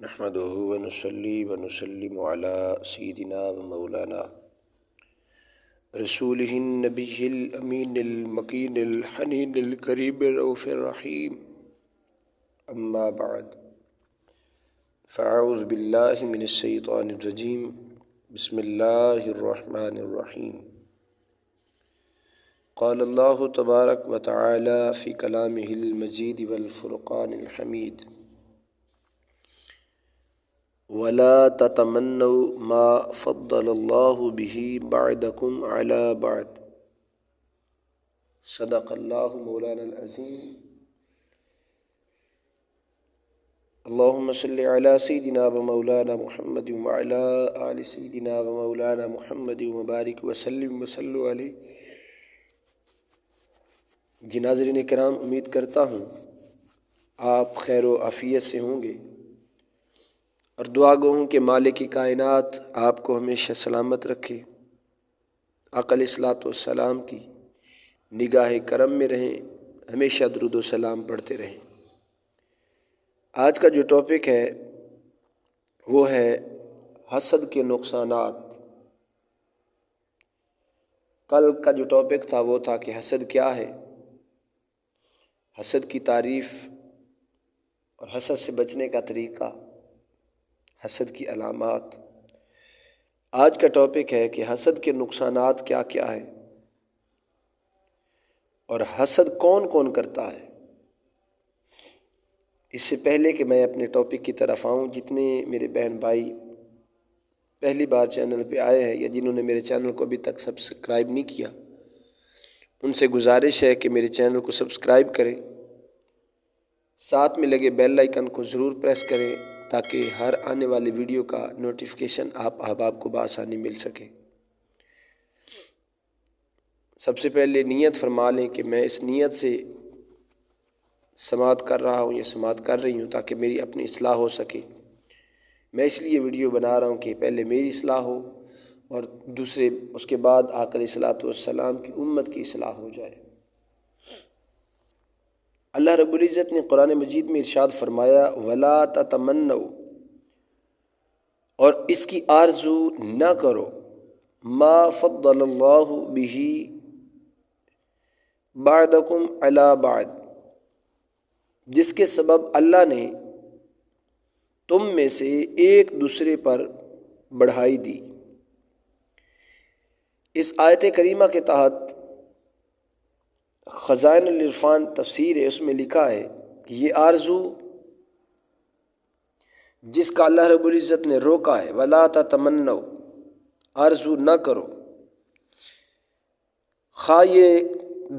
نحمده ونصلي ونسلم على سيدنا ومولانا رسوله النبي الأمين المكين الحنين الكريم الرؤوف الرحيم. أما بعد، فأعوذ بالله من الشيطان الرجيم. بسم الله الرحمن الرحيم. قال الله تبارك وتعالى في كلامه المجيد والفرقان الحميد: ولا تتمنوا ما فضل الله به بعدكم على بعد. صدق الله مولانا العظيم. اللهم صل على سيدنا ومولانا محمد وعلى آل سيدنا ومولانا محمد وبارك وسلم وصلوا علیہ. جی ناظرین کرام، امید کرتا ہوں آپ خیر و عافیت سے ہوں گے، اور دعا گو ہوں کہ مالک کائنات آپ کو ہمیشہ سلامت رکھے، آقا علیہ الصلوۃ والسلام کی نگاہ کرم میں رہیں، ہمیشہ درود و سلام پڑھتے رہیں. آج کا جو ٹاپک ہے وہ ہے حسد کے نقصانات. کل کا جو ٹاپک تھا وہ تھا کہ حسد کیا ہے، حسد کی تعریف اور حسد سے بچنے کا طریقہ، حسد کی علامات. آج کا ٹاپک ہے کہ حسد کے نقصانات کیا کیا ہیں اور حسد کون کون کرتا ہے. اس سے پہلے کہ میں اپنے ٹاپک کی طرف آؤں، جتنے میرے بہن بھائی پہلی بار چینل پہ آئے ہیں یا جنہوں نے میرے چینل کو ابھی تک سبسکرائب نہیں کیا، ان سے گزارش ہے کہ میرے چینل کو سبسکرائب کریں، ساتھ میں لگے بیل آئیکن کو ضرور پریس کریں تاکہ ہر آنے والی ویڈیو کا نوٹیفیکیشن آپ احباب کو بآسانی مل سکے. سب سے پہلے نیت فرما لیں کہ میں اس نیت سے سماعت کر رہا ہوں، یہ سماعت کر رہی ہوں تاکہ میری اپنی اصلاح ہو سکے. میں اس لیے ویڈیو بنا رہا ہوں کہ پہلے میری اصلاح ہو اور دوسرے اس کے بعد آقا علیہ الصلوۃ والسلام کی امت کی اصلاح ہو جائے. اللہ رب العزت نے قرآن مجید میں ارشاد فرمایا: ولا تتمنوا، اور اس کی آرزو نہ کرو، ما فضل اللہ بہ بعدکم علی بعد، جس کے سبب اللہ نے تم میں سے ایک دوسرے پر بڑھائی دی. اس آیت کریمہ کے تحت خزائن العرفان تفسیر ہے، اس میں لکھا ہے کہ یہ آرزو جس کا اللہ رب العزت نے روکا ہے، ولا تتمنوا، آرزو نہ کرو، خواہ یہ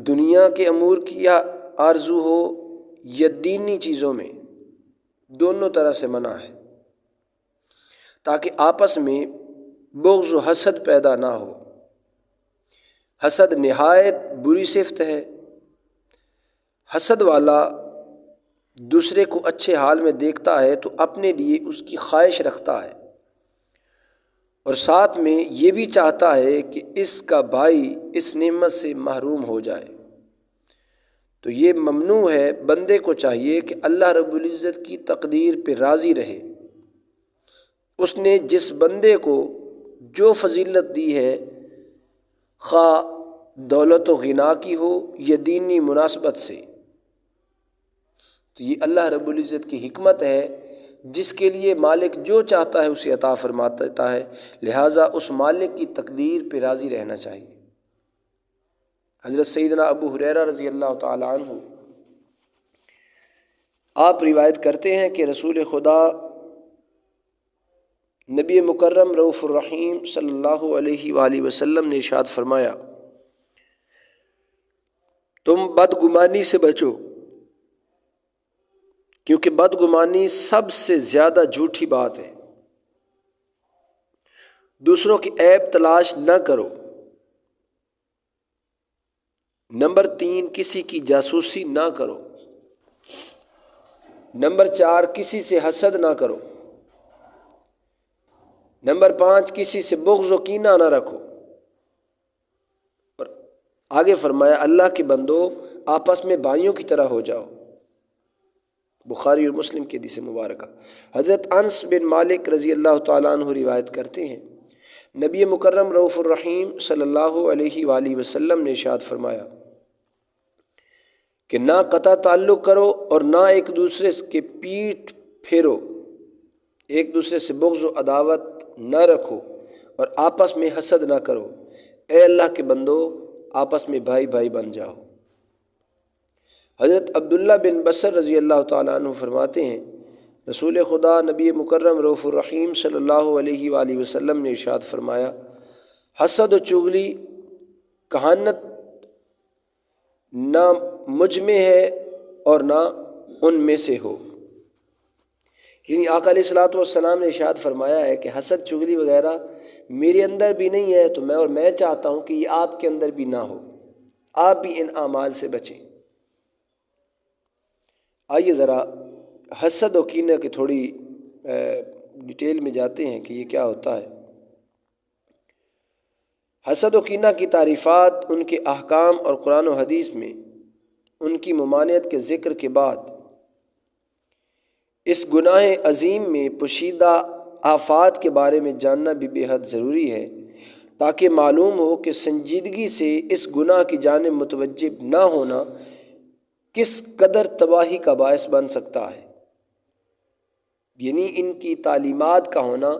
دنیا کے امور کی آرزو ہو یا دینی چیزوں میں، دونوں طرح سے منع ہے، تاکہ آپس میں بغض و حسد پیدا نہ ہو. حسد نہایت بری صفت ہے. حسد والا دوسرے کو اچھے حال میں دیکھتا ہے تو اپنے لیے اس کی خواہش رکھتا ہے، اور ساتھ میں یہ بھی چاہتا ہے کہ اس کا بھائی اس نعمت سے محروم ہو جائے. تو یہ ممنوع ہے. بندے کو چاہیے کہ اللہ رب العزت کی تقدیر پہ راضی رہے. اس نے جس بندے کو جو فضیلت دی ہے، خواہ دولت و غنا کی ہو یا دینی مناسبت سے، تو یہ اللہ رب العزت کی حکمت ہے. جس کے لیے مالک جو چاہتا ہے اسے عطا فرماتا ہے، لہٰذا اس مالک کی تقدیر پہ راضی رہنا چاہیے. حضرت سیدنا ابو ہریرہ رضی اللہ تعالی عنہ آپ روایت کرتے ہیں کہ رسول خدا نبی مکرم رؤوف الرحیم صلی اللہ علیہ وآلہ وسلم نے ارشاد فرمایا: تم بدگمانی سے بچو، کیونکہ بدگمانی سب سے زیادہ جھوٹی بات ہے. دوسروں کی عیب تلاش نہ کرو. نمبر 3، کسی کی جاسوسی نہ کرو. نمبر 4، کسی سے حسد نہ کرو. نمبر 5، کسی سے بغض و کینہ نہ رکھو. اور آگے فرمایا: اللہ کے بندو، آپس میں بھائیوں کی طرح ہو جاؤ. بخاری اور مسلم کی حدیث مبارکہ۔ حضرت انس بن مالک رضی اللہ تعالیٰ عنہ روایت کرتے ہیں، نبی مکرم رؤوف الرحیم صلی اللہ علیہ وآلہ وسلم نے ارشاد فرمایا کہ نہ قطع تعلق کرو اور نہ ایک دوسرے کے پیٹھ پھیرو، ایک دوسرے سے بغض و عداوت نہ رکھو اور آپس میں حسد نہ کرو۔ اے اللہ کے بندو، آپس میں بھائی بھائی بن جاؤ۔ حضرت عبداللہ بن بصر رضی اللہ تعالیٰ عنہ فرماتے ہیں، رسول خدا نبی مکرم رؤوف الرحیم صلی اللہ علیہ وآلہ وسلم نے ارشاد فرمایا، حسد و چغلی کہانت نہ مجھ میں ہے اور نہ ان میں سے ہو۔ یعنی آقا علیہ الصلوۃ والسلام نے ارشاد فرمایا ہے کہ حسد چغلی وغیرہ میرے اندر بھی نہیں ہے، تو میں چاہتا ہوں کہ یہ آپ کے اندر بھی نہ ہو، آپ بھی ان اعمال سے بچیں۔ آئیے ذرا حسد و کینہ کی تھوڑی ڈیٹیل میں جاتے ہیں کہ یہ کیا ہوتا ہے۔ حسد و کینہ کی تعریفات، ان کے احکام اور قرآن و حدیث میں ان کی ممانعت کے ذکر کے بعد اس گناہ عظیم میں پوشیدہ آفات کے بارے میں جاننا بھی بے حد ضروری ہے، تاکہ معلوم ہو کہ سنجیدگی سے اس گناہ کی جانب متوجہ نہ ہونا کس قدر تباہی کا باعث بن سکتا ہے۔ یعنی ان کی تعلیمات کا ہونا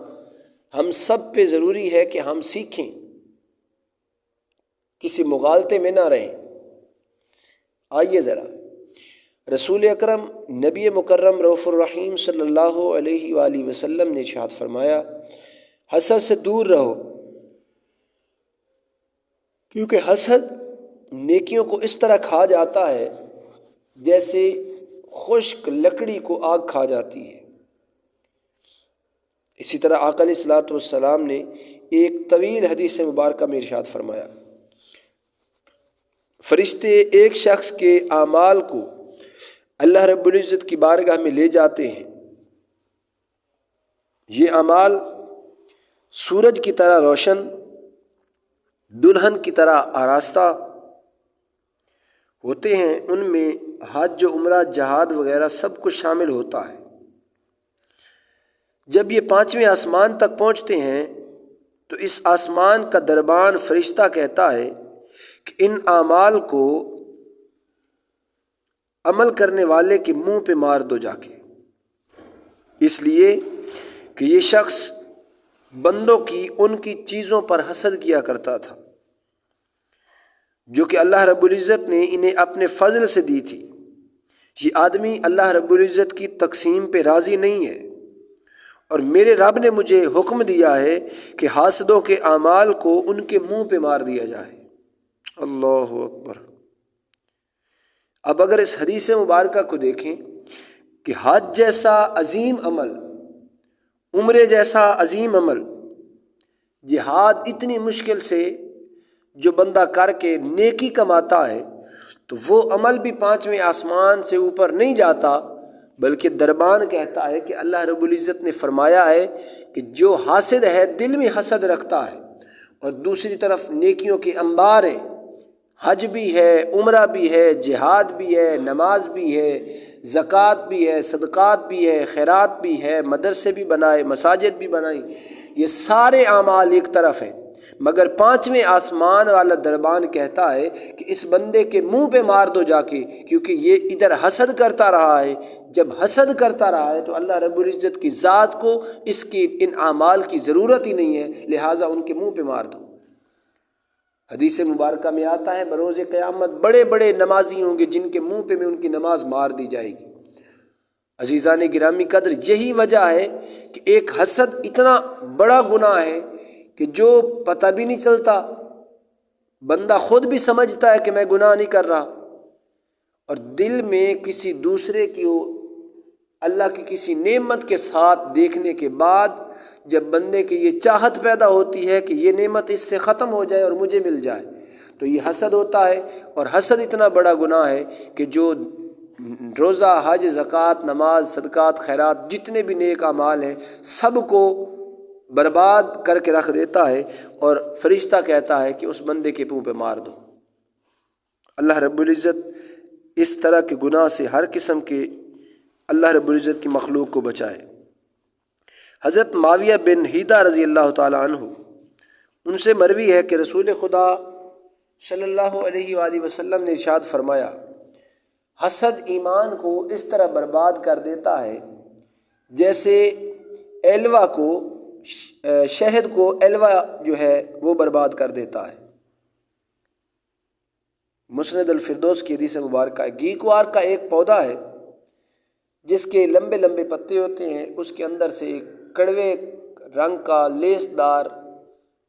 ہم سب پہ ضروری ہے کہ ہم سیکھیں، کسی مغالطے میں نہ رہیں۔ آئیے ذرا رسول اکرم نبی مکرم رؤوف الرحیم صلی اللہ علیہ وآلہ وسلم نے ارشاد فرمایا، حسد سے دور رہو، کیونکہ حسد نیکیوں کو اس طرح کھا جاتا ہے جیسے خشک لکڑی کو آگ کھا جاتی ہے۔ اسی طرح آقا علیہ الصلوۃ والسلام نے ایک طویل حدیث مبارکہ میں ارشاد فرمایا، فرشتے ایک شخص کے اعمال کو اللہ رب العزت کی بارگاہ میں لے جاتے ہیں۔ یہ اعمال سورج کی طرح روشن، دلہن کی طرح آراستہ ہوتے ہیں، ان میں حج و عمرہ، جہاد وغیرہ سب کچھ شامل ہوتا ہے۔ جب یہ 5ویں آسمان تک پہنچتے ہیں تو اس آسمان کا دربان فرشتہ کہتا ہے کہ ان اعمال کو عمل کرنے والے کے منہ پہ مار دو جا کے، اس لیے کہ یہ شخص بندوں کی ان کی چیزوں پر حسد کیا کرتا تھا جو کہ اللہ رب العزت نے انہیں اپنے فضل سے دی تھی۔ یہ آدمی اللہ رب العزت کی تقسیم پہ راضی نہیں ہے، اور میرے رب نے مجھے حکم دیا ہے کہ حاسدوں کے اعمال کو ان کے منہ پہ مار دیا جائے۔ اللہ اکبر۔ اب اگر اس حدیث مبارکہ کو دیکھیں کہ حج جیسا عظیم عمل، عمرے جیسا عظیم عمل، جہاد اتنی مشکل سے جو بندہ کر کے نیکی کماتا ہے، تو وہ عمل بھی 5ویں آسمان سے اوپر نہیں جاتا، بلکہ دربان کہتا ہے کہ اللہ رب العزت نے فرمایا ہے کہ جو حاسد ہے، دل میں حسد رکھتا ہے، اور دوسری طرف نیکیوں کے انبار ہیں، حج بھی ہے، عمرہ بھی ہے، جہاد بھی ہے، نماز بھی ہے، زکوٰۃ بھی ہے، صدقات بھی ہے، خیرات بھی ہے، مدرسے بھی بنائے، مساجد بھی بنائی، یہ سارے اعمال ایک طرف ہیں، مگر 5ویں آسمان والا دربان کہتا ہے کہ اس بندے کے منہ پہ مار دو جا کے، کیونکہ یہ ادھر حسد کرتا رہا ہے۔ جب حسد کرتا رہا ہے تو اللہ رب العزت کی ذات کو اس کی ان اعمال کی ضرورت ہی نہیں ہے، لہٰذا ان کے منہ پہ مار دو۔ حدیث مبارکہ میں آتا ہے بروز قیامت بڑے بڑے نمازی ہوں گے جن کے منہ پہ میں ان کی نماز مار دی جائے گی۔ عزیزان گرامی قدر، یہی وجہ ہے کہ ایک حسد اتنا بڑا گناہ ہے کہ جو پتہ بھی نہیں چلتا، بندہ خود بھی سمجھتا ہے کہ میں گناہ نہیں کر رہا، اور دل میں کسی دوسرے کی اللہ کی کسی نعمت کے ساتھ دیکھنے کے بعد جب بندے کی یہ چاہت پیدا ہوتی ہے کہ یہ نعمت اس سے ختم ہو جائے اور مجھے مل جائے، تو یہ حسد ہوتا ہے۔ اور حسد اتنا بڑا گناہ ہے کہ جو روزہ، حج، زکوٰۃ، نماز، صدقات، خیرات، جتنے بھی نیک اعمال ہیں سب کو برباد کر کے رکھ دیتا ہے، اور فرشتہ کہتا ہے کہ اس بندے کے منہ پہ مار دو۔ اللہ رب العزت اس طرح کے گناہ سے، ہر قسم کے اللہ رب العزت کی مخلوق کو بچائے۔ حضرت معاویہ بن حیدہ رضی اللہ تعالی عنہ، ان سے مروی ہے کہ رسول خدا صلی اللہ علیہ وآلہ وسلم نے ارشاد فرمایا، حسد ایمان کو اس طرح برباد کر دیتا ہے جیسے ایلوا کو، شہد کو ایلوا جو ہے وہ برباد کر دیتا ہے۔ مسند الفردوس کی حدیث مبارکہ ہے۔ گیکوار کا ایک پودا ہے جس کے لمبے لمبے پتے ہوتے ہیں، اس کے اندر سے ایک کڑوے رنگ کا لیس دار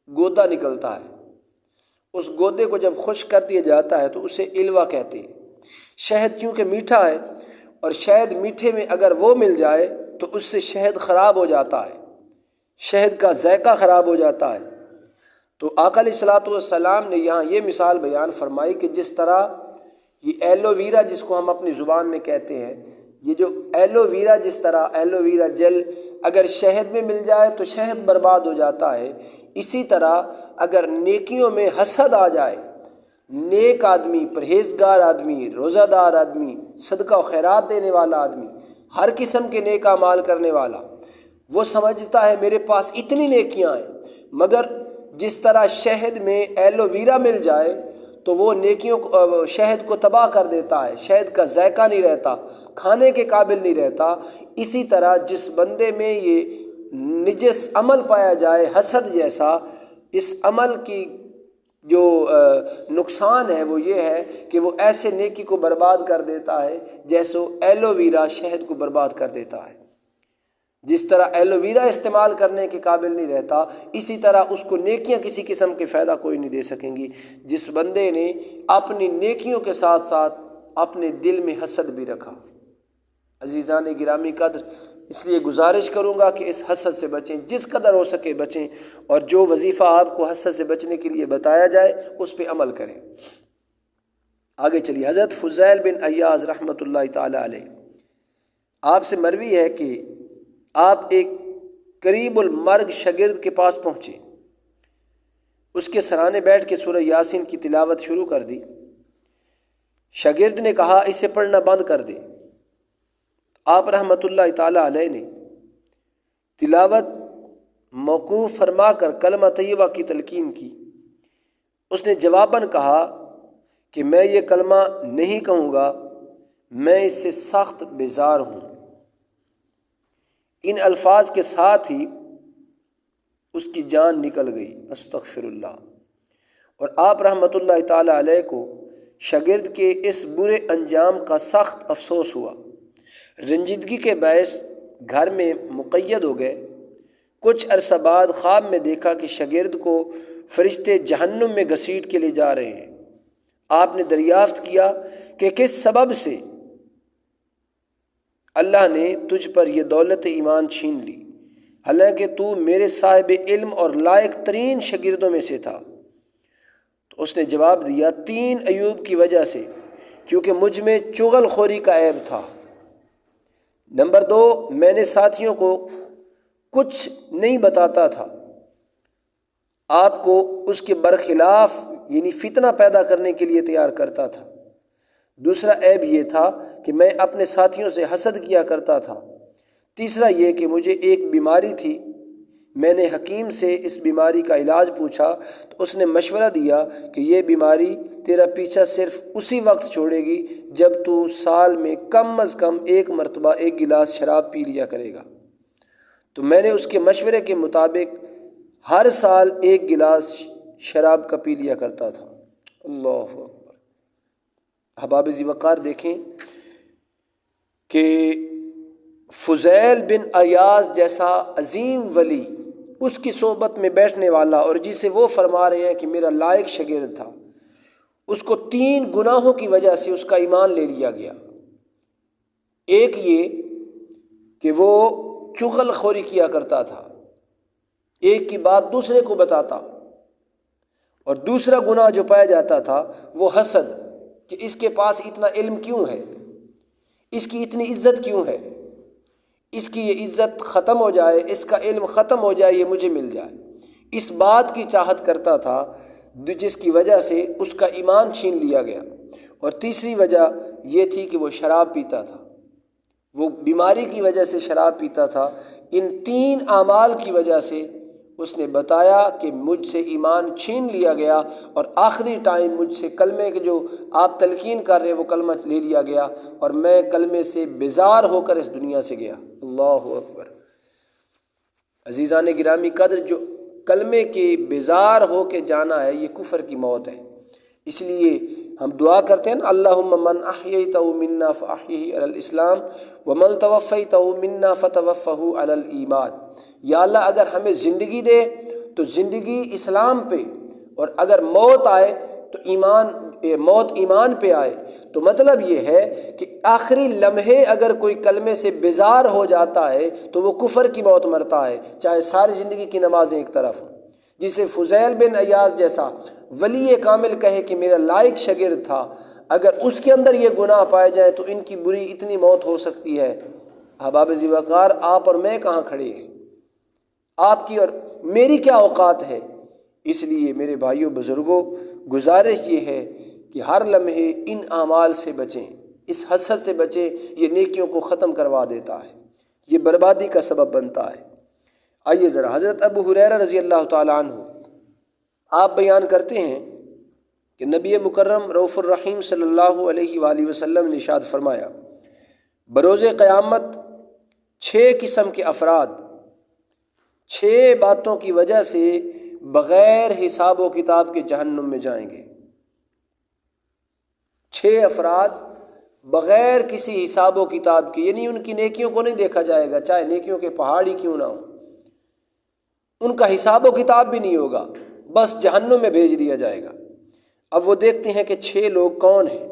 گودا نکلتا ہے۔ اس گودے کو جب خشک کر دیا جاتا ہے تو اسے الوا کہتے ہیں۔ شہد چونکہ میٹھا ہے، اور شہد میٹھے میں اگر وہ مل جائے تو اس سے شہد خراب ہو جاتا ہے، شہد کا ذائقہ خراب ہو جاتا ہے۔ تو آقا علیہ الصلوۃ والسلام نے یہاں یہ مثال بیان فرمائی کہ جس طرح یہ ایلو ویرا جس کو ہم اپنی زبان میں کہتے ہیں، یہ جو ایلو ویرا، جس طرح ایلو ویرا جل اگر شہد میں مل جائے تو شہد برباد ہو جاتا ہے، اسی طرح اگر نیکیوں میں حسد آ جائے، نیک آدمی، پرہیزگار آدمی، روزہ دار آدمی، صدقہ و خیرات دینے والا آدمی، ہر قسم کے نیک اعمال کرنے والا، وہ سمجھتا ہے میرے پاس اتنی نیکیاں ہیں، مگر جس طرح شہد میں ایلو ویرا مل جائے تو وہ نیکیوں کو، شہد کو تباہ کر دیتا ہے، شہد کا ذائقہ نہیں رہتا، کھانے کے قابل نہیں رہتا۔ اسی طرح جس بندے میں یہ نجس عمل پایا جائے حسد جیسا، اس عمل کی جو نقصان ہے وہ یہ ہے کہ وہ ایسے نیکی کو برباد کر دیتا ہے جیسے ایلو ویرا شہد کو برباد کر دیتا ہے۔ جس طرح ایلو ویرا استعمال کرنے کے قابل نہیں رہتا، اسی طرح اس کو نیکیاں کسی قسم کے فائدہ کوئی نہیں دے سکیں گی۔ جس بندے نے اپنی نیکیوں کے ساتھ ساتھ اپنے دل میں حسد بھی رکھا۔ عزیزان گرامی قدر، اس لیے گزارش کروں گا کہ اس حسد سے بچیں، جس قدر ہو سکے بچیں، اور جو وظیفہ آپ کو حسد سے بچنے کے لیے بتایا جائے اس پہ عمل کریں۔ آگے چلیے۔ حضرت فضیل بن عیاض رحمۃ اللہ تعالی علیہ، آپ سے مروی ہے کہ آپ ایک قریب المرگ شاگرد کے پاس پہنچے، اس کے سرانے بیٹھ کے سورہ یاسین کی تلاوت شروع کر دی۔ شاگرد نے کہا اسے پڑھنا بند کر دے۔ آپ رحمۃ اللہ تعالی علیہ نے تلاوت موقوف فرما کر کلمہ طیبہ کی تلقین کی۔ اس نے جواباً کہا کہ میں یہ کلمہ نہیں کہوں گا، میں اس سے سخت بیزار ہوں۔ ان الفاظ کے ساتھ ہی اس کی جان نکل گئی، استغفر اللہ۔ اور آپ رحمۃ اللہ تعالی علیہ کو شاگرد کے اس برے انجام کا سخت افسوس ہوا، رنجیدگی کے باعث گھر میں مقید ہو گئے۔ کچھ عرصہ بعد خواب میں دیکھا کہ شاگرد کو فرشتے جہنم میں گھسیٹ کے لے جا رہے ہیں۔ آپ نے دریافت کیا کہ کس سبب سے اللہ نے تجھ پر یہ دولت ایمان چھین لی، حالانکہ تو میرے صاحب علم اور لائق ترین شاگردوں میں سے تھا۔ تو اس نے جواب دیا، 3 ایوب کی وجہ سے، کیونکہ مجھ میں چغل خوری کا عیب تھا۔ نمبر 2، میں نے ساتھیوں کو کچھ نہیں بتاتا تھا، آپ کو اس کے برخلاف یعنی فتنہ پیدا کرنے کے لیے تیار کرتا تھا۔ دوسرا عیب یہ تھا کہ میں اپنے ساتھیوں سے حسد کیا کرتا تھا۔ تیسرا یہ کہ مجھے ایک بیماری تھی، میں نے حکیم سے اس بیماری کا علاج پوچھا تو اس نے مشورہ دیا کہ یہ بیماری تیرا پیچھا صرف اسی وقت چھوڑے گی جب تو سال میں کم از کم 1 مرتبہ 1 گلاس شراب پی لیا کرے گا۔ تو میں نے اس کے مشورے کے مطابق ہر سال 1 گلاس شراب کا پی لیا کرتا تھا۔ اللہ اکبر۔ احباب ذی وقار دیکھیں کہ فضیل بن عیاض جیسا عظیم ولی، اس کی صحبت میں بیٹھنے والا، اور جسے وہ فرما رہے ہیں کہ میرا لائق شاگرد تھا، اس کو 3 گناہوں کی وجہ سے اس کا ایمان لے لیا گیا۔ ایک یہ کہ وہ چغل خوری کیا کرتا تھا، ایک کی بات دوسرے کو بتاتا، اور دوسرا گناہ جو پایا جاتا تھا وہ حسد، کہ اس کے پاس اتنا علم کیوں ہے، اس کی اتنی عزت کیوں ہے، اس کی یہ عزت ختم ہو جائے، اس کا علم ختم ہو جائے، یہ مجھے مل جائے، اس بات کی چاہت کرتا تھا جس کی وجہ سے اس کا ایمان چھین لیا گیا۔ اور تیسری وجہ یہ تھی کہ وہ شراب پیتا تھا۔ وہ بیماری کی وجہ سے شراب پیتا تھا، ان 3 اعمال کی وجہ سے اس نے بتایا کہ مجھ سے ایمان چھین لیا گیا، اور آخری ٹائم مجھ سے کلمے کے جو آپ تلقین کر رہے ہیں وہ کلمہ لے لیا گیا، اور میں کلمے سے بیزار ہو کر اس دنیا سے گیا۔ اللہ اکبر۔ عزیزان گرامی قدر، جو کلمے کے بیزار ہو کے جانا ہے یہ کفر کی موت ہے۔ اس لیے ہم دعا کرتے ہیں نا، اللہم من احییتہ منا فاحیہ علی الاسلام ومن توفیتہ منا فتوفہ علی الایمان۔ یا اللہ اگر ہمیں زندگی دے تو زندگی اسلام پہ، اور اگر موت آئے تو موت ایمان پہ آئے۔ تو مطلب یہ ہے کہ آخری لمحے اگر کوئی کلمے سے بیزار ہو جاتا ہے تو وہ کفر کی موت مرتا ہے، چاہے ساری زندگی کی نمازیں ایک طرف ہوں۔ جسے فضیل بن عیاض جیسا ولی کامل کہے کہ میرا لائق شاگرد تھا، اگر اس کے اندر یہ گناہ پائے جائیں تو ان کی بری اتنی موت ہو سکتی ہے۔ احباب ذی وقار، آپ اور میں کہاں کھڑے ہیں؟ آپ کی اور میری کیا اوقات ہے؟ اس لیے میرے بھائیوں بزرگوں، گزارش یہ ہے کہ ہر لمحے ان اعمال سے بچیں، اس حسد سے بچیں۔ یہ نیکیوں کو ختم کروا دیتا ہے، یہ بربادی کا سبب بنتا ہے۔ آئیے ذرا حضرت ابو ہریرہ رضی اللہ تعالیٰ عنہ آپ بیان کرتے ہیں کہ نبی مکرم رؤوف الرحیم صلی اللہ علیہ وآلہ وسلم نے ارشاد فرمایا، بروز قیامت 6 قسم کے افراد 6 باتوں کی وجہ سے بغیر حساب و کتاب کے جہنم میں جائیں گے۔ 6 افراد بغیر کسی حساب و کتاب کے، یعنی ان کی نیکیوں کو نہیں دیکھا جائے گا، چاہے نیکیوں کے پہاڑ ہی کیوں نہ ہوں، ان کا حساب و کتاب بھی نہیں ہوگا، بس جہنم میں بھیج دیا جائے گا۔ اب وہ دیکھتے ہیں کہ 6 لوگ کون ہیں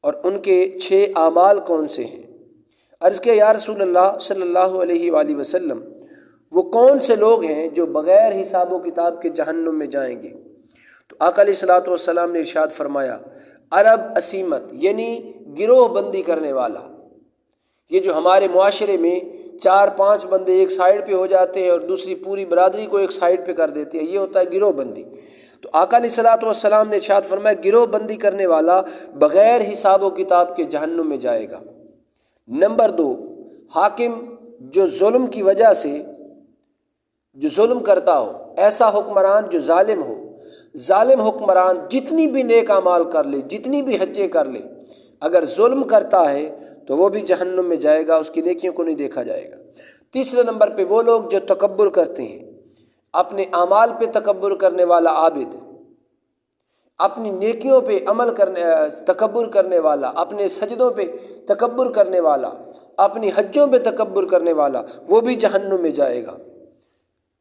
اور ان کے 6 اعمال کون سے ہیں۔ عرض کیا یا رسول اللہ صلی اللہ علیہ وآلہ وسلم، وہ کون سے لوگ ہیں جو بغیر حساب و کتاب کے جہنم میں جائیں گے؟ تو آقا علیہ الصلوۃ والسلام نے ارشاد فرمایا، عرب اسیمت، یعنی گروہ بندی کرنے والا۔ یہ جو ہمارے معاشرے میں 4-5 بندے ایک سائیڈ پہ ہو جاتے ہیں اور دوسری پوری برادری کو ایک سائیڈ پہ کر دیتے ہیں، یہ ہوتا ہے گروہ بندی۔ تو آقا علیہ الصلوۃ والسلام نے ارشاد فرمایا، گروہ بندی کرنے والا بغیر حساب و کتاب کے جہنم میں جائے گا۔ نمبر 2، حاکم جو ظلم کی وجہ سے جو ظلم کرتا ہو، ایسا حکمران جو ظالم ہو۔ ظالم حکمران جتنی بھی نیک اعمال کر لے، جتنی بھی حجیں کر لے، اگر ظلم کرتا ہے تو وہ بھی جہنم میں جائے گا، اس کی نیکیوں کو نہیں دیکھا جائے گا۔ تیسرے نمبر پہ وہ لوگ جو تکبر کرتے ہیں، اپنے اعمال پہ تکبر کرنے والا عابد، اپنی نیکیوں پہ تکبر کرنے والا، اپنے سجدوں پہ تکبر کرنے والا، اپنی حجوں پہ تکبر کرنے والا، وہ بھی جہنم میں جائے گا۔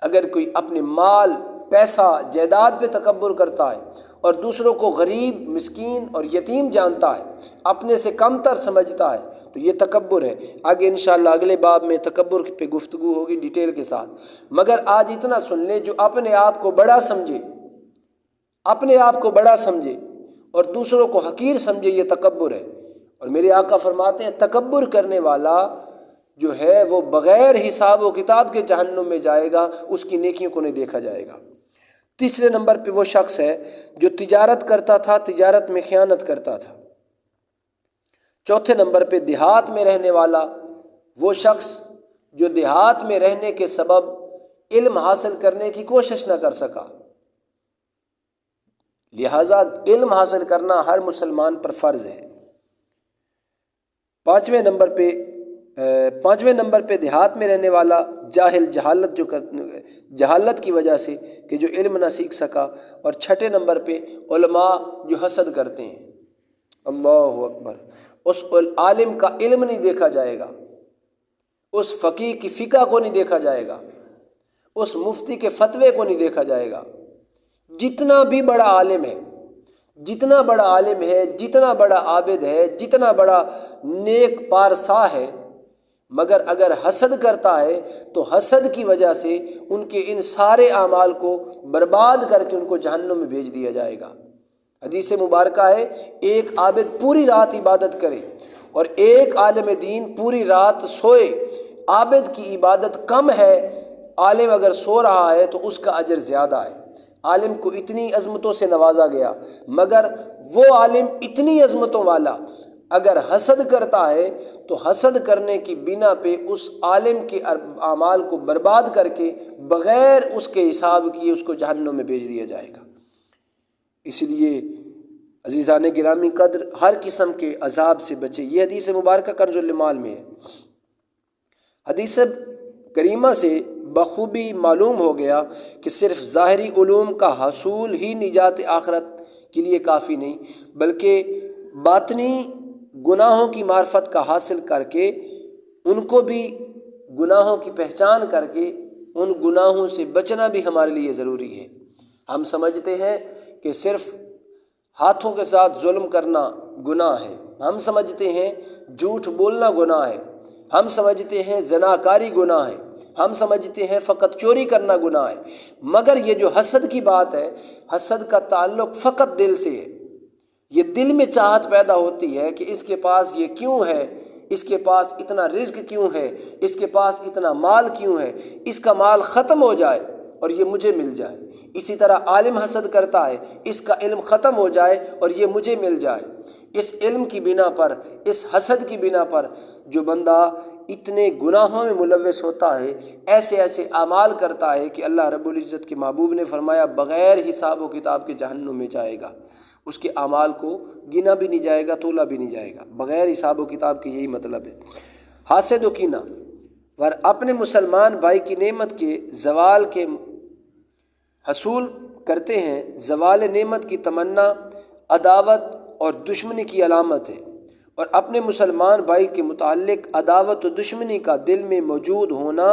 اگر کوئی اپنے مال، پیسہ، جائیداد پہ تکبر کرتا ہے اور دوسروں کو غریب، مسکین اور یتیم جانتا ہے، اپنے سے کم تر سمجھتا ہے، تو یہ تکبر ہے۔ آگے انشاءاللہ اگلے باب میں تکبر پہ گفتگو ہوگی ڈیٹیل کے ساتھ، مگر آج اتنا سن لیں، جو اپنے آپ کو بڑا سمجھے، اپنے آپ کو بڑا سمجھے اور دوسروں کو حقیر سمجھے، یہ تکبر ہے۔ اور میرے آقا فرماتے ہیں تکبر کرنے والا جو ہے وہ بغیر حساب و کتاب کے جہنم میں جائے گا، اس کی نیکیوں کو نہیں دیکھا جائے گا۔ تیسرے نمبر پہ وہ شخص ہے جو تجارت کرتا تھا، تجارت میں خیانت کرتا تھا۔ چوتھے نمبر پہ دیہات میں رہنے والا، وہ شخص جو دیہات میں رہنے کے سبب علم حاصل کرنے کی کوشش نہ کر سکا، لہذا علم حاصل کرنا ہر مسلمان پر فرض ہے۔ پانچویں نمبر پہ دیہات میں رہنے والا جاہل، جہالت کی وجہ سے کہ جو علم نہ سیکھ سکا۔ اور چھٹے نمبر پہ علماء جو حسد کرتے ہیں۔ اللہ اکبر۔ اس عالم کا علم نہیں دیکھا جائے گا، اس فقیہ کی فقہ کو نہیں دیکھا جائے گا، اس مفتی کے فتوے کو نہیں دیکھا جائے گا۔ جتنا بھی بڑا عالم ہے، جتنا بڑا عالم ہے، جتنا بڑا عابد ہے، جتنا بڑا نیک پارسا ہے، مگر اگر حسد کرتا ہے تو حسد کی وجہ سے ان کے ان سارے اعمال کو برباد کر کے ان کو جہنم میں بھیج دیا جائے گا۔ حدیث مبارکہ ہے، ایک عابد پوری رات عبادت کرے اور ایک عالم دین پوری رات سوئے، عابد کی عبادت کم ہے، عالم اگر سو رہا ہے تو اس کا اجر زیادہ ہے۔ عالم کو اتنی عظمتوں سے نوازا گیا، مگر وہ عالم اتنی عظمتوں والا، اگر حسد کرتا ہے تو حسد کرنے کی بنا پہ اس عالم کے اعمال کو برباد کر کے بغیر اس کے حساب کیے اس کو جہنم میں بھیج دیا جائے گا۔ اس لیے عزیزان گرامی قدر، ہر قسم کے عذاب سے بچے۔ یہ حدیث مبارکہ کنز المال میں ہے۔ حدیث کریمہ سے بخوبی معلوم ہو گیا کہ صرف ظاہری علوم کا حصول ہی نجات آخرت کے لیے کافی نہیں، بلکہ باطنی گناہوں کی معرفت کا حاصل کر کے، ان کو بھی گناہوں کی پہچان کر کے ان گناہوں سے بچنا بھی ہمارے لیے ضروری ہے۔ ہم سمجھتے ہیں کہ صرف ہاتھوں کے ساتھ ظلم کرنا گناہ ہے، ہم سمجھتے ہیں جھوٹ بولنا گناہ ہے، ہم سمجھتے ہیں زناکاری گناہ ہے، ہم سمجھتے ہیں فقط چوری کرنا گناہ ہے، مگر یہ جو حسد کی بات ہے، حسد کا تعلق فقط دل سے ہے۔ یہ دل میں چاہت پیدا ہوتی ہے کہ اس کے پاس یہ کیوں ہے، اس کے پاس اتنا رزق کیوں ہے، اس کے پاس اتنا مال کیوں ہے، اس کا مال ختم ہو جائے اور یہ مجھے مل جائے۔ اسی طرح عالم حسد کرتا ہے، اس کا علم ختم ہو جائے اور یہ مجھے مل جائے۔ اس علم کی بنا پر، اس حسد کی بنا پر جو بندہ اتنے گناہوں میں ملوث ہوتا ہے، ایسے ایسے اعمال کرتا ہے کہ اللہ رب العزت کے محبوب نے فرمایا بغیر حساب و کتاب کے جہنم میں جائے گا۔ اس کے اعمال کو گنا بھی نہیں جائے گا، تولا بھی نہیں جائے گا، بغیر حساب و کتاب کے، یہی مطلب ہے۔ حاسد و کینہ، ور اپنے مسلمان بھائی کی نعمت کے زوال کے حصول کرتے ہیں۔ زوال نعمت کی تمنا عداوت اور دشمنی کی علامت ہے، اور اپنے مسلمان بھائی کے متعلق عداوت و دشمنی کا دل میں موجود ہونا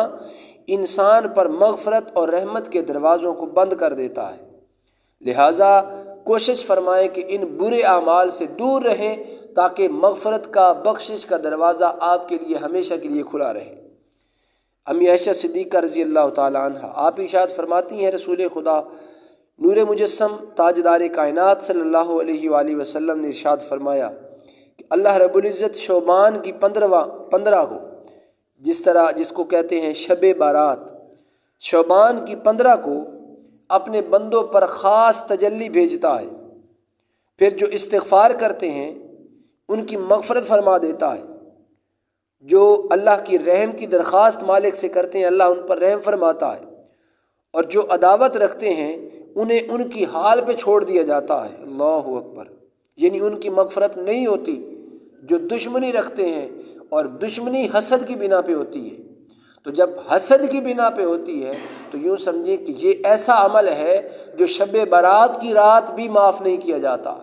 انسان پر مغفرت اور رحمت کے دروازوں کو بند کر دیتا ہے۔ لہٰذا کوشش فرمائیں کہ ان برے اعمال سے دور رہیں تاکہ مغفرت کا، بخشش کا دروازہ آپ کے لیے ہمیشہ کے لیے کھلا رہے۔ امی عائشہ صدیقہ رضی اللہ تعالی عنہ آپ ارشاد فرماتی ہیں، رسول خدا نور مجسم تاجدار کائنات صلی اللہ علیہ وآلہ وسلم نے ارشاد فرمایا کہ اللہ رب العزت شعبان کی 15 کو، جس کو کہتے ہیں شب بارات، شعبان کی 15 کو اپنے بندوں پر خاص تجلی بھیجتا ہے، پھر جو استغفار کرتے ہیں ان کی مغفرت فرما دیتا ہے۔ جو اللہ کی رحم کی درخواست مالک سے کرتے ہیں، اللہ ان پر رحم فرماتا ہے، اور جو عداوت رکھتے ہیں انہیں ان کی حال پہ چھوڑ دیا جاتا ہے۔ اللہ اکبر، یعنی ان کی مغفرت نہیں ہوتی۔ جو دشمنی رکھتے ہیں، اور دشمنی حسد کی بنا پہ ہوتی ہے، تو جب حسد کی بنا پہ ہوتی ہے تو یوں سمجھیں کہ یہ ایسا عمل ہے جو شب برات کی رات بھی معاف نہیں کیا جاتا۔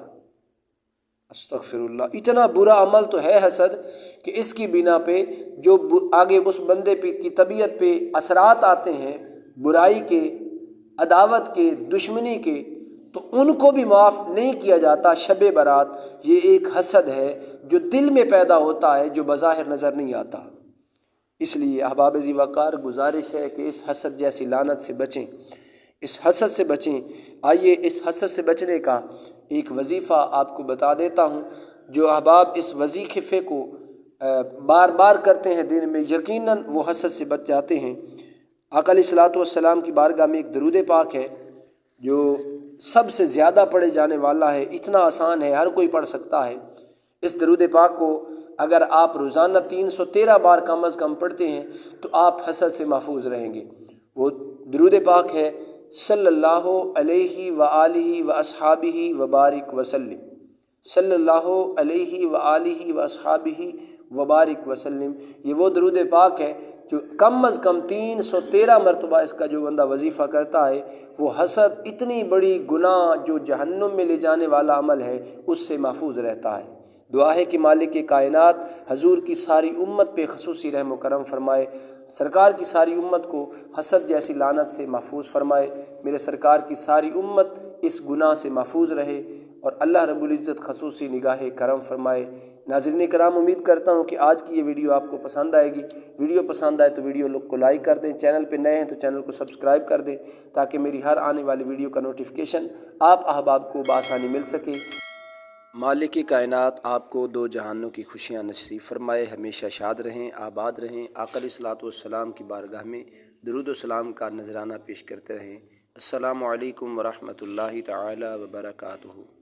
استغفر اللہ، اتنا برا عمل تو ہے حسد کہ اس کی بنا پہ جو آگے اس بندے پہ کی طبیعت پہ اثرات آتے ہیں برائی کے، عداوت کے، دشمنی کے، تو ان کو بھی معاف نہیں کیا جاتا۔ شب برات یہ ایک حسد ہے جو دل میں پیدا ہوتا ہے، جو بظاہر نظر نہیں آتا۔ اس لیے احباب ذی وقار گزارش ہے کہ اس حسد جیسی لعنت سے بچیں، اس حسد سے بچیں۔ آئیے اس حسد سے بچنے کا ایک وظیفہ آپ کو بتا دیتا ہوں۔ جو احباب اس وظیفے کو بار بار کرتے ہیں دن میں، یقیناً وہ حسد سے بچ جاتے ہیں۔ آقا علیہ الصلوۃ والسلام کی بارگاہ میں ایک درود پاک ہے جو سب سے زیادہ پڑھے جانے والا ہے، اتنا آسان ہے، ہر کوئی پڑھ سکتا ہے۔ اس درود پاک کو اگر آپ روزانہ 313 بار کم از کم پڑھتے ہیں تو آپ حسد سے محفوظ رہیں گے۔ وہ درود پاک ہے، صلی اللہ علیہ وآلہ واصحابہ وبارک وسلم، صلی اللہ علیہ وآلہ واصحابہ وبارک وسلم۔ یہ وہ درود پاک ہے جو کم از کم 313 مرتبہ اس کا جو بندہ وظیفہ کرتا ہے، وہ حسد، اتنی بڑی گناہ جو جہنم میں لے جانے والا عمل ہے، اس سے محفوظ رہتا ہے۔ دعا ہے کہ مالک کائنات حضور کی ساری امت پہ خصوصی رحم و کرم فرمائے، سرکار کی ساری امت کو حسد جیسی لعنت سے محفوظ فرمائے، میرے سرکار کی ساری امت اس گناہ سے محفوظ رہے، اور اللہ رب العزت خصوصی نگاہ کرم فرمائے۔ ناظرین کرام، امید کرتا ہوں کہ آج کی یہ ویڈیو آپ کو پسند آئے گی۔ ویڈیو پسند آئے تو ویڈیو کو لائک کر دیں، چینل پہ نئے ہیں تو چینل کو سبسکرائب کر دیں تاکہ میری ہر آنے والی ویڈیو کا نوٹیفیکیشن آپ احباب کو بآسانی مل سکے۔ مالک کائنات آپ کو دو جہانوں کی خوشیاں نصیب فرمائے، ہمیشہ شاد رہیں، آباد رہیں۔ آقا علیہ الصلوۃ والسلام کی بارگاہ میں درود و سلام کا نذرانہ پیش کرتے رہیں۔ السلام علیکم ورحمۃ اللہ تعالی وبرکاتہ۔